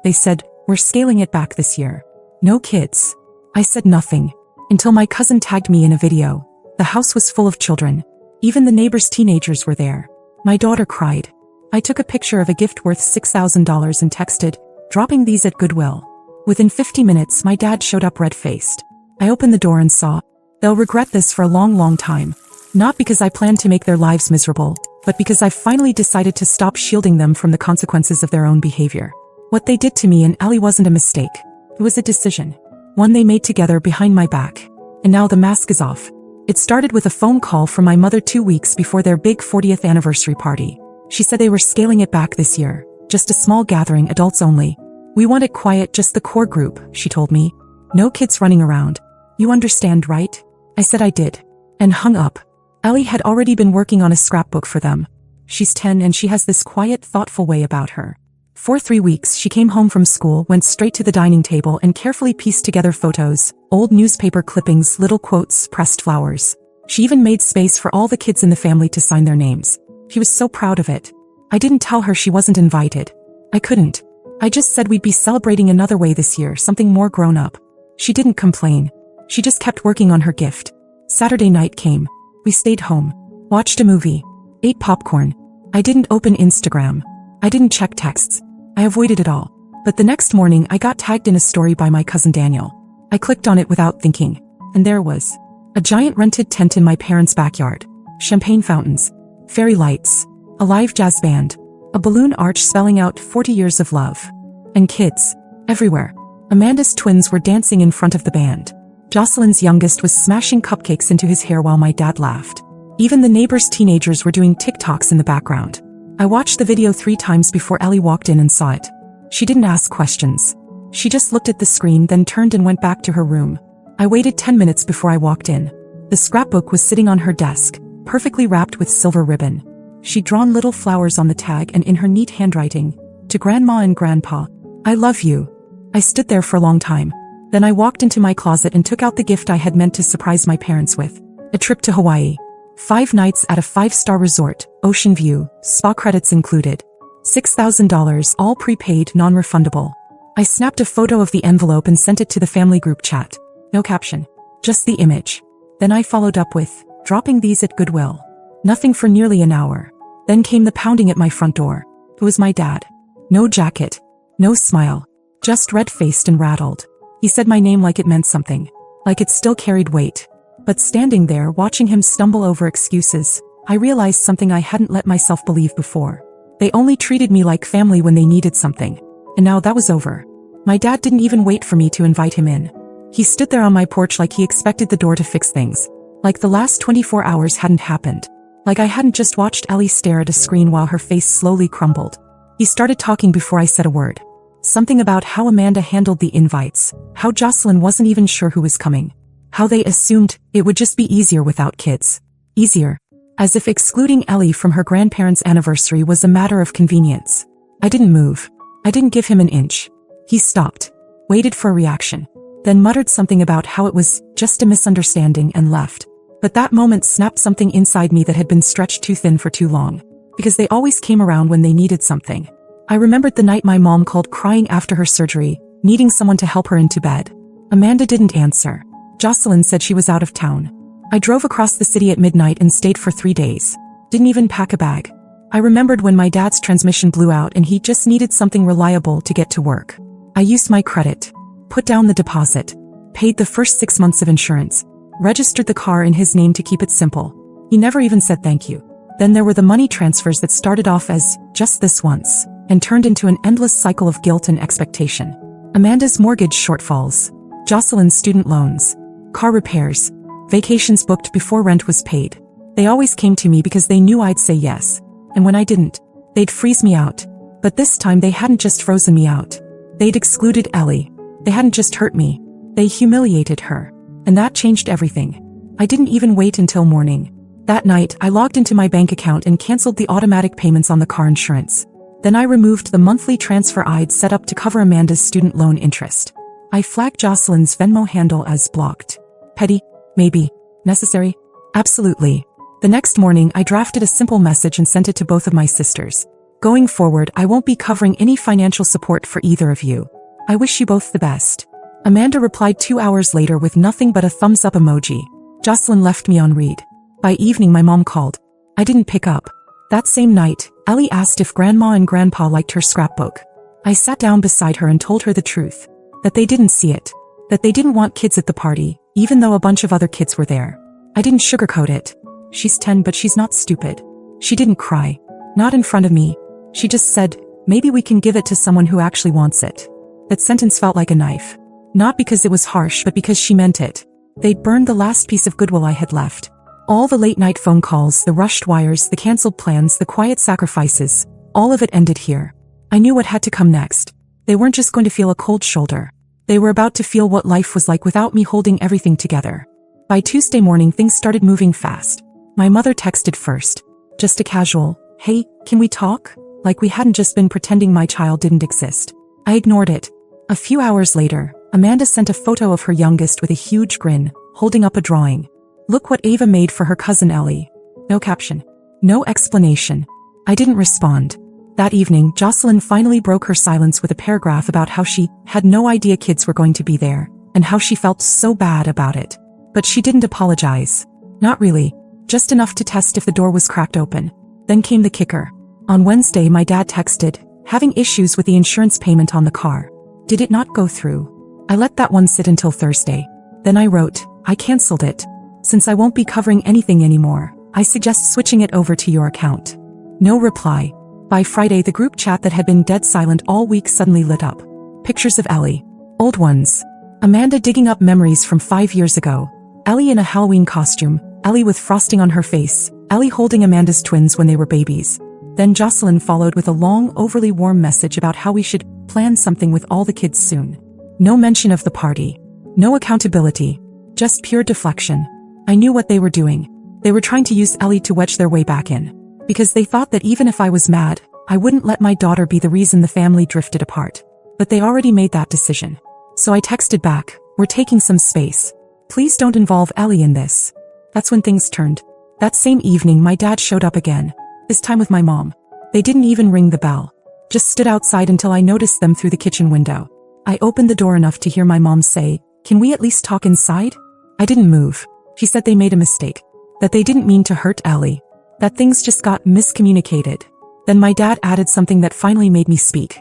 They said, "We're scaling it back this year. No kids." I said nothing. Until my cousin tagged me in a video. The house was full of children. Even the neighbors' teenagers were there. My daughter cried. I took a picture of a gift worth $6,000 and texted, "Dropping these at Goodwill." Within 50 minutes my dad showed up red-faced. I opened the door and saw, "They'll regret this for a long, long time." Not because I planned to make their lives miserable, but because I finally decided to stop shielding them from the consequences of their own behavior. What they did to me and Ellie wasn't a mistake. It was a decision. One they made together behind my back. And now the mask is off. It started with a phone call from my mother 2 weeks before their big 40th anniversary party. She said they were scaling it back this year. Just a small gathering, adults only. "We want it quiet, just the core group," she told me. "No kids running around. You understand, right?" I said I did. And hung up. Ellie had already been working on a scrapbook for them. She's 10 and she has this quiet, thoughtful way about her. For 3 weeks she came home from school, went straight to the dining table and carefully pieced together photos, old newspaper clippings, little quotes, pressed flowers. She even made space for all the kids in the family to sign their names. She was so proud of it. I didn't tell her she wasn't invited. I couldn't. I just said we'd be celebrating another way this year, something more grown up. She didn't complain. She just kept working on her gift. Saturday night came. We stayed home, watched a movie, ate popcorn. I didn't open Instagram. I didn't check texts. I avoided it all. But the next morning I got tagged in a story by my cousin Daniel. I clicked on it without thinking. And there was a giant rented tent in my parents' backyard. Champagne fountains. Fairy lights. A live jazz band. A balloon arch spelling out 40 years of love. And kids. Everywhere. Amanda's twins were dancing in front of the band. Jocelyn's youngest was smashing cupcakes into his hair while my dad laughed. Even the neighbors' teenagers were doing TikToks in the background. I watched the video 3 times before Ellie walked in and saw it. She didn't ask questions. She just looked at the screen, then turned and went back to her room. I waited 10 minutes before I walked in. The scrapbook was sitting on her desk, perfectly wrapped with silver ribbon. She'd drawn little flowers on the tag and in her neat handwriting, "To Grandma and Grandpa, I love you." I stood there for a long time. Then I walked into my closet and took out the gift I had meant to surprise my parents with. A trip to Hawaii. 5 nights at a 5-star resort, ocean view, spa credits included. $6,000, all prepaid, non-refundable. I snapped a photo of the envelope and sent it to the family group chat. No caption. Just the image. Then I followed up with, "Dropping these at Goodwill." Nothing for nearly an hour. Then came the pounding at my front door. It was my dad. No jacket. No smile. Just red-faced and rattled. He said my name like it meant something. Like it still carried weight. But standing there watching him stumble over excuses, I realized something I hadn't let myself believe before. They only treated me like family when they needed something. And now that was over. My dad didn't even wait for me to invite him in. He stood there on my porch like he expected the door to fix things. Like the last 24 hours hadn't happened. Like I hadn't just watched Ellie stare at a screen while her face slowly crumbled. He started talking before I said a word. Something about how Amanda handled the invites, how Jocelyn wasn't even sure who was coming, how they assumed it would just be easier without kids. Easier. As if excluding Ellie from her grandparents' anniversary was a matter of convenience. I didn't move. I didn't give him an inch. He stopped, waited for a reaction, then muttered something about how it was just a misunderstanding and left. But that moment snapped something inside me that had been stretched too thin for too long. Because they always came around when they needed something. I remembered the night my mom called crying after her surgery, needing someone to help her into bed. Amanda didn't answer. Jocelyn said she was out of town. I drove across the city at midnight and stayed for 3 days. Didn't even pack a bag. I remembered when my dad's transmission blew out and he just needed something reliable to get to work. I used my credit, put down the deposit, paid the first 6 months of insurance, registered the car in his name to keep it simple. He never even said thank you. Then there were the money transfers that started off as just this once and turned into an endless cycle of guilt and expectation. Amanda's mortgage shortfalls, Jocelyn's student loans, car repairs, vacations booked before rent was paid. They always came to me because they knew I'd say yes. And when I didn't, they'd freeze me out. But this time they hadn't just frozen me out. They'd excluded Ellie. They hadn't just hurt me. They humiliated her. And that changed everything. I didn't even wait until morning. That night, I logged into my bank account and canceled the automatic payments on the car insurance. Then I removed the monthly transfer I'd set up to cover Amanda's student loan interest. I flagged Jocelyn's Venmo handle as blocked. Petty? Maybe. Necessary? Absolutely. The next morning, I drafted a simple message and sent it to both of my sisters. Going forward, I won't be covering any financial support for either of you. I wish you both the best. Amanda replied 2 hours later with nothing but a thumbs up emoji. Jocelyn left me on read. By evening my mom called. I didn't pick up. That same night, Ellie asked if Grandma and Grandpa liked her scrapbook. I sat down beside her and told her the truth. That they didn't see it. That they didn't want kids at the party, even though a bunch of other kids were there. I didn't sugarcoat it. She's 10 but she's not stupid. She didn't cry. Not in front of me. She just said, maybe we can give it to someone who actually wants it. That sentence felt like a knife. Not because it was harsh but because she meant it. They'd burned the last piece of goodwill I had left. All the late-night phone calls, the rushed wires, the cancelled plans, the quiet sacrifices, all of it ended here. I knew what had to come next. They weren't just going to feel a cold shoulder. They were about to feel what life was like without me holding everything together. By Tuesday morning things started moving fast. My mother texted first. Just a casual, hey, can we talk? Like we hadn't just been pretending my child didn't exist. I ignored it. A few hours later, Amanda sent a photo of her youngest with a huge grin, holding up a drawing. Look what Ava made for her cousin Ellie. No caption. No explanation. I didn't respond. That evening, Jocelyn finally broke her silence with a paragraph about how she had no idea kids were going to be there, and how she felt so bad about it. But she didn't apologize. Not really. Just enough to test if the door was cracked open. Then came the kicker. On Wednesday, my dad texted, having issues with the insurance payment on the car. Did it not go through? I let that one sit until Thursday. Then I wrote, I canceled it. Since I won't be covering anything anymore, I suggest switching it over to your account. No reply. By Friday, the group chat that had been dead silent all week suddenly lit up. Pictures of Ellie. Old ones. Amanda digging up memories from 5 years ago. Ellie in a Halloween costume. Ellie with frosting on her face. Ellie holding Amanda's twins when they were babies. Then Jocelyn followed with a long, overly warm message about how we should plan something with all the kids soon. No mention of the party. No accountability. Just pure deflection. I knew what they were doing. They were trying to use Ellie to wedge their way back in. Because they thought that even if I was mad, I wouldn't let my daughter be the reason the family drifted apart. But they already made that decision. So I texted back, we're taking some space. Please don't involve Ellie in this. That's when things turned. That same evening my dad showed up again. This time with my mom. They didn't even ring the bell. Just stood outside until I noticed them through the kitchen window. I opened the door enough to hear my mom say, can we at least talk inside? I didn't move. She said they made a mistake. That they didn't mean to hurt Ellie. That things just got miscommunicated. Then my dad added something that finally made me speak.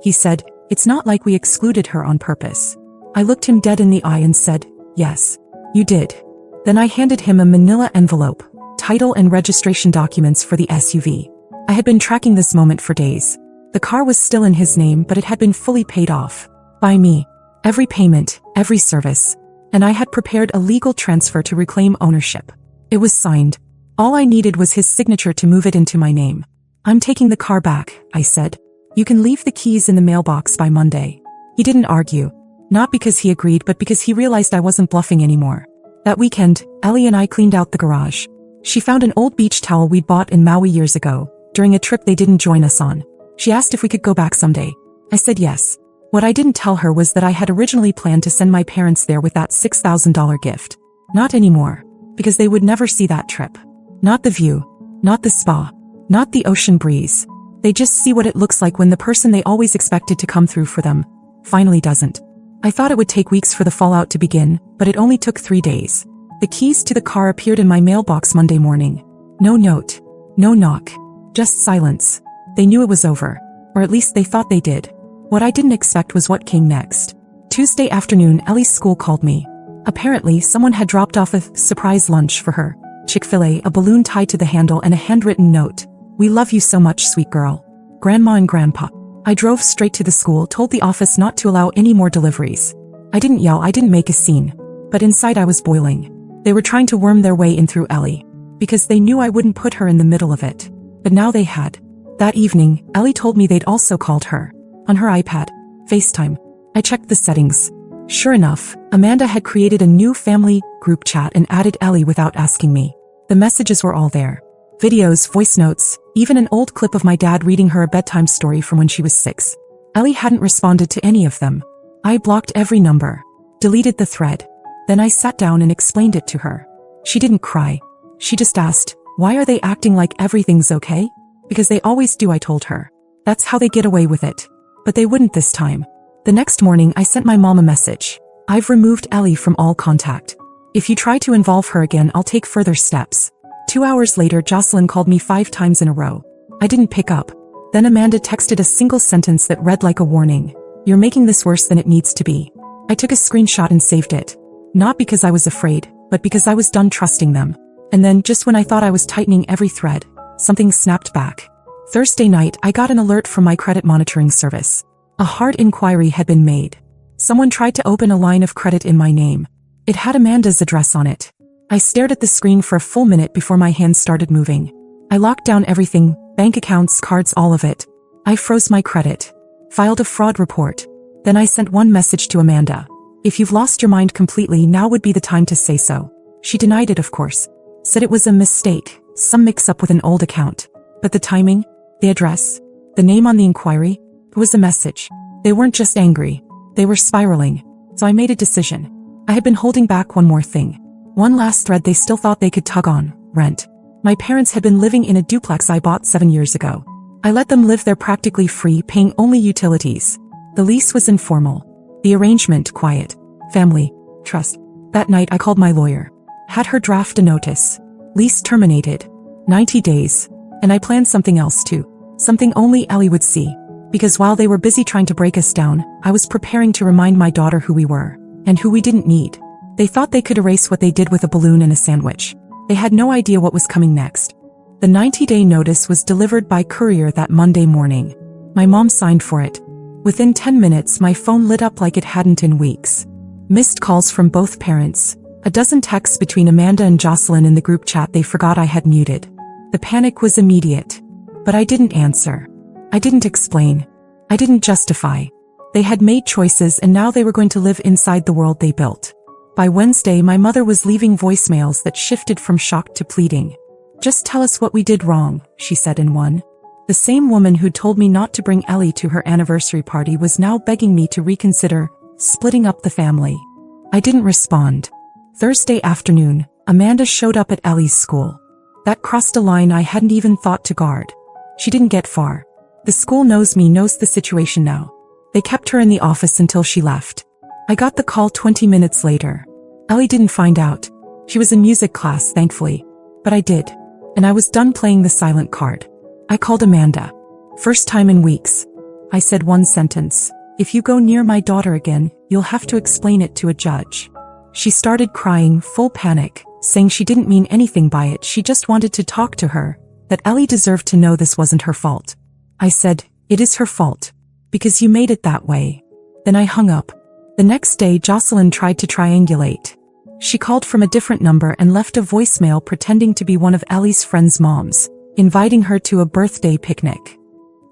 He said, it's not like we excluded her on purpose. I looked him dead in the eye and said, yes, you did. Then I handed him a manila envelope, title and registration documents for the SUV. I had been tracking this moment for days. The car was still in his name, but it had been fully paid off. By me. Every payment, every service. And I had prepared a legal transfer to reclaim ownership. It was signed. All I needed was his signature to move it into my name. I'm taking the car back, I said. You can leave the keys in the mailbox by Monday. He didn't argue. Not because he agreed, but because he realized I wasn't bluffing anymore. That weekend, Ellie and I cleaned out the garage. She found an old beach towel we'd bought in Maui years ago, during a trip they didn't join us on. She asked if we could go back someday. I said yes. What I didn't tell her was that I had originally planned to send my parents there with that $6,000 gift. Not anymore. Because they would never see that trip. Not the view. Not the spa. Not the ocean breeze. They just see what it looks like when the person they always expected to come through for them finally doesn't. I thought it would take weeks for the fallout to begin, but it only took 3 days. The keys to the car appeared in my mailbox Monday morning. No note. No knock. Just silence. They knew it was over. Or at least they thought they did. What I didn't expect was what came next. Tuesday afternoon, Ellie's school called me. Apparently, someone had dropped off a surprise lunch for her. Chick-fil-A, a balloon tied to the handle, and a handwritten note. We love you so much, sweet girl. Grandma and Grandpa. I drove straight to the school, told the office not to allow any more deliveries. I didn't yell, I didn't make a scene. But inside I was boiling. They were trying to worm their way in through Ellie. Because they knew I wouldn't put her in the middle of it. But now they had. That evening, Ellie told me they'd also called her. On her iPad. FaceTime. I checked the settings. Sure enough, Amanda had created a new family group chat and added Ellie without asking me. The messages were all there. Videos, voice notes, even an old clip of my dad reading her a bedtime story from when she was 6. Ellie hadn't responded to any of them. I blocked every number. Deleted the thread. Then I sat down and explained it to her. She didn't cry. She just asked, why are they acting like everything's okay? Because they always do, I told her. That's how they get away with it. But they wouldn't this time. The next morning I sent my mom a message. I've removed Ellie from all contact. If you try to involve her again, I'll take further steps. 2 hours later, Jocelyn called me 5 times in a row. I didn't pick up. Then Amanda texted a single sentence that read like a warning. You're making this worse than it needs to be. I took a screenshot and saved it. Not because I was afraid, but because I was done trusting them. And then, just when I thought I was tightening every thread, something snapped back. Thursday night, I got an alert from my credit monitoring service. A hard inquiry had been made. Someone tried to open a line of credit in my name. It had Amanda's address on it. I stared at the screen for a full minute before my hands started moving. I locked down everything, bank accounts, cards, all of it. I froze my credit. Filed a fraud report. Then I sent one message to Amanda. If you've lost your mind completely, now would be the time to say so. She denied it, of course. Said it was a mistake, some mix-up with an old account. But the timing, the address, the name on the inquiry, it was a message. They weren't just angry. They were spiraling. So I made a decision. I had been holding back one more thing. One last thread they still thought they could tug on: rent. My parents had been living in a duplex I bought 7 years ago. I let them live there practically free, paying only utilities. The lease was informal. The arrangement quiet. Family. Trust. That night I called my lawyer. Had her draft a notice. Lease terminated. 90 days. And I planned something else too. Something only Ellie would see. Because while they were busy trying to break us down, I was preparing to remind my daughter who we were. And who we didn't need. They thought they could erase what they did with a balloon and a sandwich. They had no idea what was coming next. The 90-day notice was delivered by courier that Monday morning. My mom signed for it. Within 10 minutes, my phone lit up like it hadn't in weeks. Missed calls from both parents. A dozen texts between Amanda and Jocelyn in the group chat they forgot I had muted. The panic was immediate. But I didn't answer. I didn't explain. I didn't justify. They had made choices and now they were going to live inside the world they built. By Wednesday, my mother was leaving voicemails that shifted from shock to pleading. Just tell us what we did wrong, she said in one. The same woman who told me not to bring Ellie to her anniversary party was now begging me to reconsider splitting up the family. I didn't respond. Thursday afternoon, Amanda showed up at Ellie's school. That crossed a line I hadn't even thought to guard. She didn't get far. The school knows me, knows the situation now. They kept her in the office until she left. I got the call 20 minutes later. Ellie didn't find out. She was in music class, thankfully. But I did. And I was done playing the silent card. I called Amanda. First time in weeks. I said one sentence. If you go near my daughter again, you'll have to explain it to a judge. She started crying, full panic, saying she didn't mean anything by it, she just wanted to talk to her, that Ellie deserved to know this wasn't her fault. I said, it is her fault. Because you made it that way. Then I hung up. The next day, Jocelyn tried to triangulate. She called from a different number and left a voicemail pretending to be one of Ellie's friends' moms, inviting her to a birthday picnic.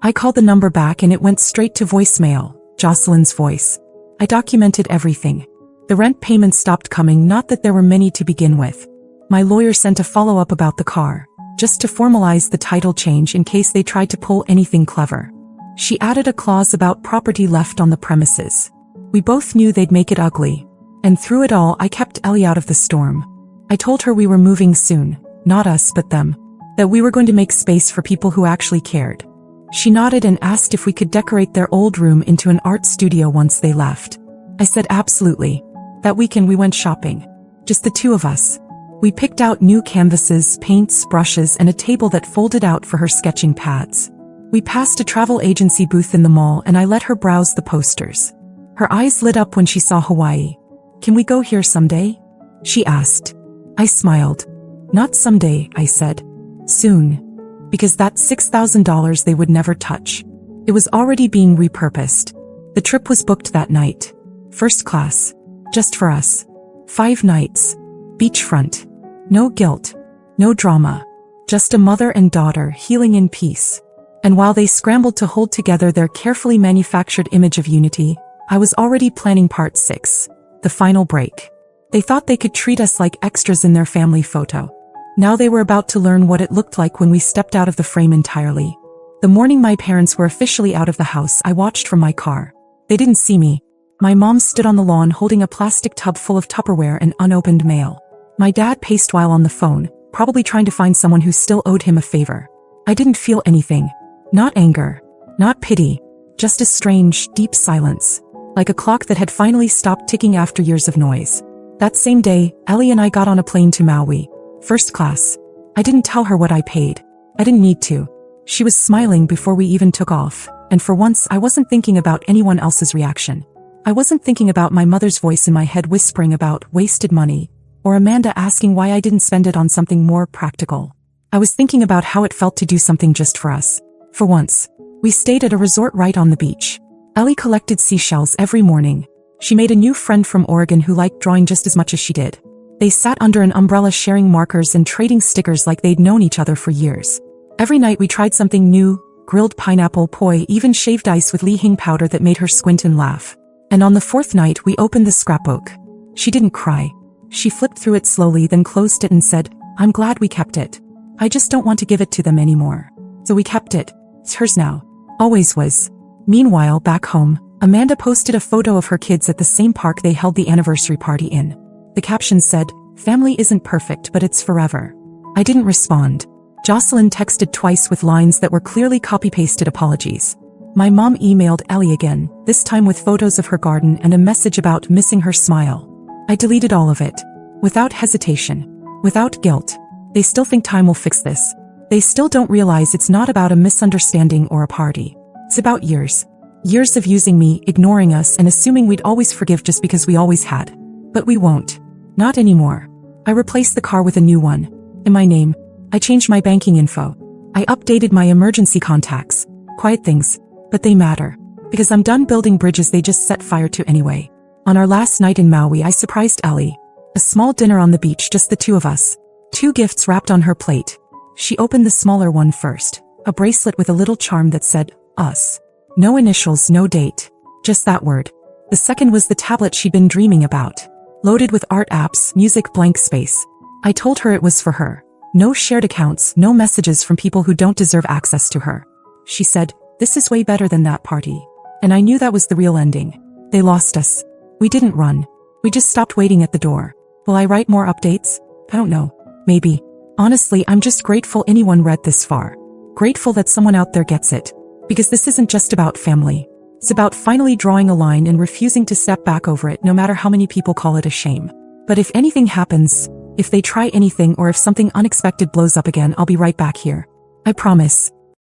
I called the number back and it went straight to voicemail, Jocelyn's voice. I documented everything. The rent payments stopped coming, not that there were many to begin with. My lawyer sent a follow-up about the car, just to formalize the title change in case they tried to pull anything clever. She added a clause about property left on the premises. We both knew they'd make it ugly. And through it all, I kept Ellie out of the storm. I told her we were moving soon, not us but them. That we were going to make space for people who actually cared. She nodded and asked if we could decorate their old room into an art studio once they left. I said absolutely. That weekend we went shopping. Just the two of us. We picked out new canvases, paints, brushes, and a table that folded out for her sketching pads. We passed a travel agency booth in the mall and I let her browse the posters. Her eyes lit up when she saw Hawaii. Can we go here someday? She asked. I smiled. Not someday, I said. Soon. Because that's $6,000 they would never touch. It was already being repurposed. The trip was booked that night. First class. Just for us. 5 nights. Beachfront. No guilt. No drama. Just a mother and daughter healing in peace. And while they scrambled to hold together their carefully manufactured image of unity, I was already planning part 6. The final break. They thought they could treat us like extras in their family photo. Now they were about to learn what it looked like when we stepped out of the frame entirely. The morning my parents were officially out of the house, I watched from my car. They didn't see me. My mom stood on the lawn holding a plastic tub full of Tupperware and unopened mail. My dad paced while on the phone, probably trying to find someone who still owed him a favor. I didn't feel anything. Not anger. Not pity. Just a strange, deep silence. Like a clock that had finally stopped ticking after years of noise. That same day, Ellie and I got on a plane to Maui. First class. I didn't tell her what I paid. I didn't need to. She was smiling before we even took off, and for once I wasn't thinking about anyone else's reaction. I wasn't thinking about my mother's voice in my head whispering about wasted money, or Amanda asking why I didn't spend it on something more practical. I was thinking about how it felt to do something just for us. For once. We stayed at a resort right on the beach. Ellie collected seashells every morning. She made a new friend from Oregon who liked drawing just as much as she did. They sat under an umbrella sharing markers and trading stickers like they'd known each other for years. Every night we tried something new, grilled pineapple poi, even shaved ice with Li Hing powder that made her squint and laugh. And on the fourth night we opened the scrapbook. She didn't cry. She flipped through it slowly, then closed it and said, "I'm glad we kept it. I just don't want to give it to them anymore." So we kept it. It's hers now. Always was. Meanwhile, back home, Amanda posted a photo of her kids at the same park they held the anniversary party in. The caption said, "Family isn't perfect, but it's forever." I didn't respond. Jocelyn texted twice with lines that were clearly copy-pasted apologies. My mom emailed Ellie again, this time with photos of her garden and a message about missing her smile. I deleted all of it. Without hesitation. Without guilt. They still think time will fix this. They still don't realize it's not about a misunderstanding or a party. It's about years. Years of using me, ignoring us, and assuming we'd always forgive just because we always had. But we won't. Not anymore. I replaced the car with a new one. In my name. I changed my banking info. I updated my emergency contacts. Quiet things. But they matter. Because I'm done building bridges they just set fire to anyway. On our last night in Maui, I surprised Ellie. A small dinner on the beach, just the two of us. 2 gifts wrapped on her plate. She opened the smaller one first. A bracelet with a little charm that said, "Us." No initials, no date. Just that word. The second was the tablet she'd been dreaming about. Loaded with art apps, music, blank space. I told her it was for her. No shared accounts, no messages from people who don't deserve access to her. She said, "This is way better than that party." And I knew that was the real ending. They lost us. We didn't run. We just stopped waiting at the door. Will I write more updates? I don't know. Maybe. Honestly, I'm just grateful anyone read this far. Grateful that someone out there gets it. Because this isn't just about family. It's about finally drawing a line and refusing to step back over it no matter how many people call it a shame. But if anything happens, if they try anything or if something unexpected blows up again, I'll be right back here. I promise.